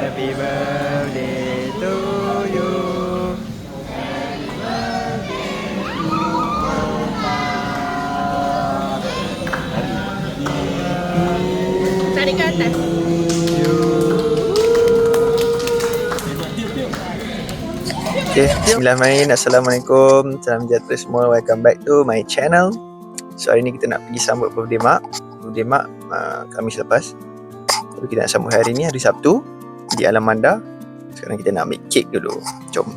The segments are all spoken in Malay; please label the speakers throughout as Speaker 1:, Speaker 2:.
Speaker 1: Happy birthday to you.
Speaker 2: Tarik ke atas.
Speaker 1: Okay, bismillahirrahmanirrahim. Assalamualaikum. Salam sejahtera semua. Welcome back to my channel. So hari ni kita nak pergi sambut birthday mak. Birthday mak Khamis lepas. Tapi kita nak sambut hari ni, hari Sabtu, di Alam Manda. Sekarang kita nak ambil kek dulu. Jom.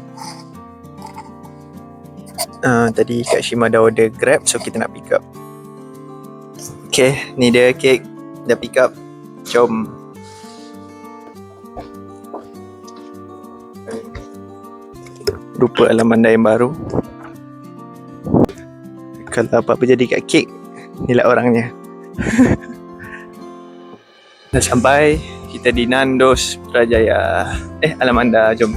Speaker 1: Tadi Kak Shima dah order Grab, so kita nak pick up. Okay, ni dia kek. Dah pick up. Jom. Rupa Alam Manda yang baru. Kalau apa-apa jadi kat kek, inilah orangnya. Dah sampai. Kita di Nandos Putrajaya. Alam Manda, jom.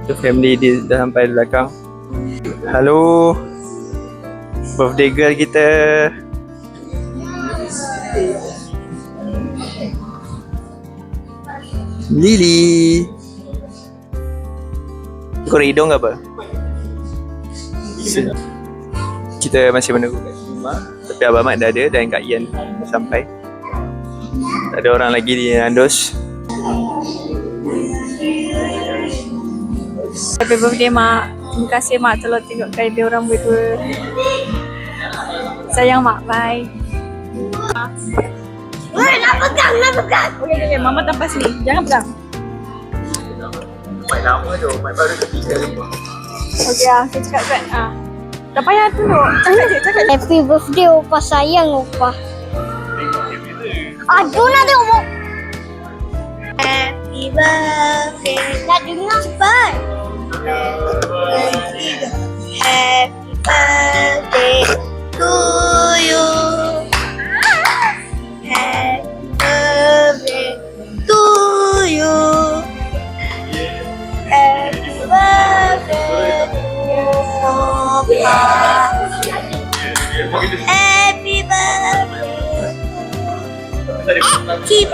Speaker 1: Tu family dia dah sampai di belakang. Halo, birthday girl kita. Lily. Kau hidung ke apa? Kita masih menunggu kat rumah. Tapi Abang Mat dah ada dan Kak Ian dah sampai. Tak ada orang lagi di Nandos.
Speaker 2: Happy birthday mak. Terima kasih mak telah tengokkan dia orang berdua. Sayang mak, bye. Nak pegang. Okay, mama tanpa sini. Jangan pegang.
Speaker 1: Mat lama tu, Mat baru ketiga rumah.
Speaker 2: Okay saya cakap kan. Tak payah tunduk. Cakap je.
Speaker 3: Happy birthday Opa, sayang Opa. Aduh nak tengok. Happy birthday. Nak dengar cepat. Happy birthday to you. Happy birthday to you. Happy birthday to Opa. Happy birthday. Cip.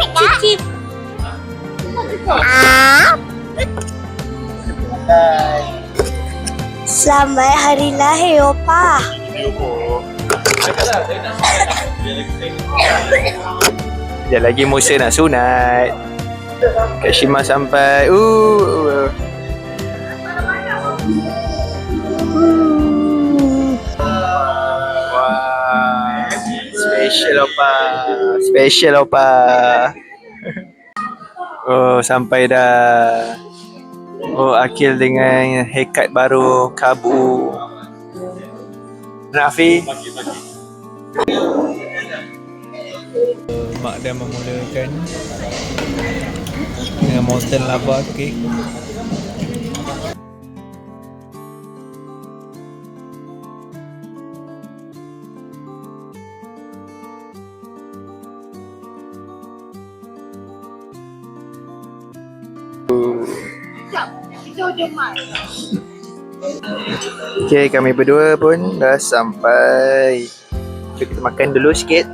Speaker 3: Selamat hari lahir Opa.
Speaker 1: Sekejap lagi Musa nak sunat. Kak Shima sampai. Wah, special Opa. Oh, sampai dah. Oh, Akil dengan haircut baru, kabu. Nafi. Mak dah memulakan dengan molten lava cake. Okay, kami berdua pun dah sampai. Jom kita makan dulu sikit.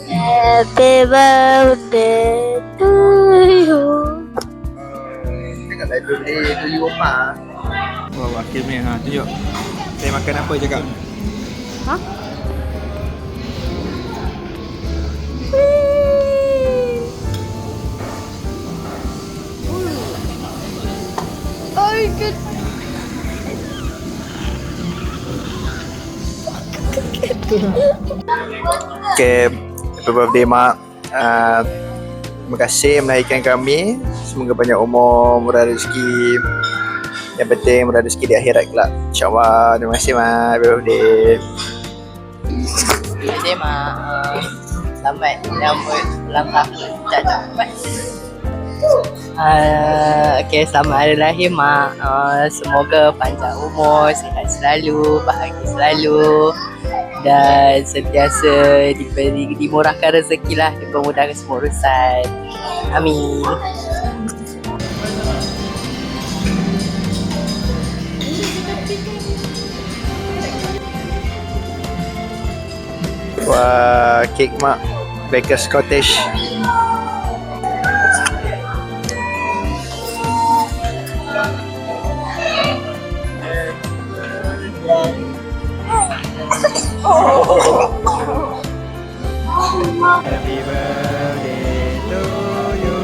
Speaker 3: Happy birthday to you.
Speaker 1: Cakap happy birthday to you Opa. Wah, Wakil punya. Tunjuk. Saya makan apa cakap? Okay, happy birthday mak. Terima kasih melahirkan kami. Semoga banyak umur, murah rezeki. Yang penting murah rezeki di akhirat kelak, InsyaAllah. Terima kasih mak. Happy birthday.
Speaker 4: Happy birthday mak. Selamat menyambut ulang tahun cepat. Okay, selamat hari lahir mak. Semoga panjang umur, sihat selalu, bahagia selalu dan sentiasa dimurahkan rezeki lah, dipermudahkan semua urusan. Amin.
Speaker 1: Wah, kek mak Baker's Cottage. Happy birthday to you.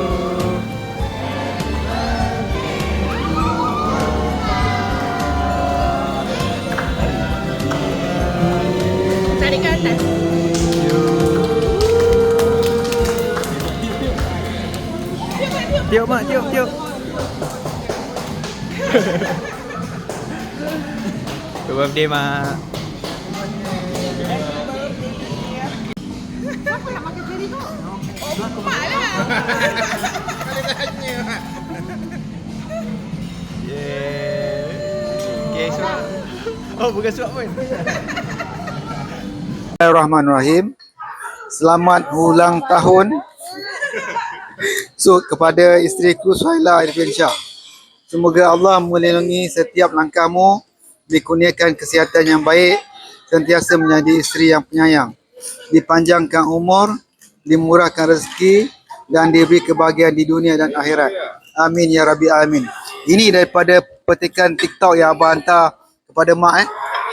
Speaker 2: Tarik ke atas.
Speaker 1: Tiup mak, tiup, tiup. Happy birthday mak. Yeah. Okay, suap. Oh, bukan suap pun.
Speaker 5: Bismillahirrahmanirrahim. Selamat ulang tahun kepada isteriku Suhaila Irfansyah. Semoga Allah melindungi setiap langkahmu, dikurniakan kesihatan yang baik, sentiasa menjadi isteri yang penyayang, dipanjangkan umur, dimurahkan rezeki dan diberi kebahagiaan di dunia dan akhirat. Amin ya Rabbi amin. Ini daripada petikan TikTok yang abang hantar kepada mak.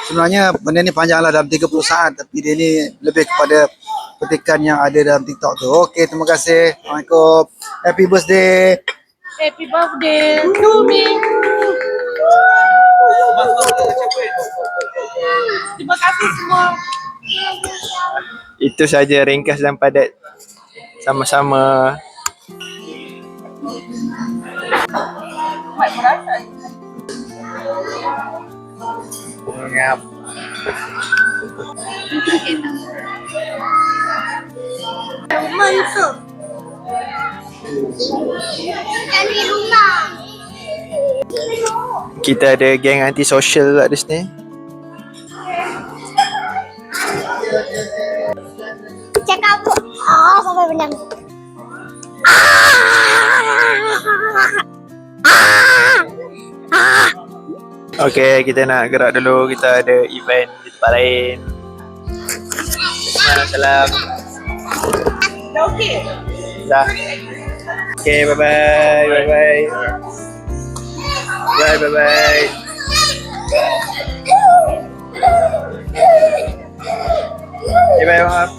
Speaker 5: Sebenarnya benda ni panjanglah dalam 30 saat, tapi dia ni lebih kepada petikan yang ada dalam TikTok tu. Okey, terima kasih. Assalamualaikum. Happy birthday.
Speaker 2: Happy birthday to me. Terima kasih semua.
Speaker 1: Itu saja ringkas dan padat. Sama-sama.
Speaker 2: Mak merasa.
Speaker 1: Ngap.
Speaker 3: Mantap. Dari rumah.
Speaker 1: Kita ada geng anti-social kat di sini.
Speaker 3: Cakap apa? Sampai benang.
Speaker 1: Okay, kita nak gerak dulu. Kita ada event di tempat lain. Salam.
Speaker 2: Dah okey?
Speaker 1: Dah. Okay, bye-bye. Bye-bye. Bye-bye. Bye-bye, maaf.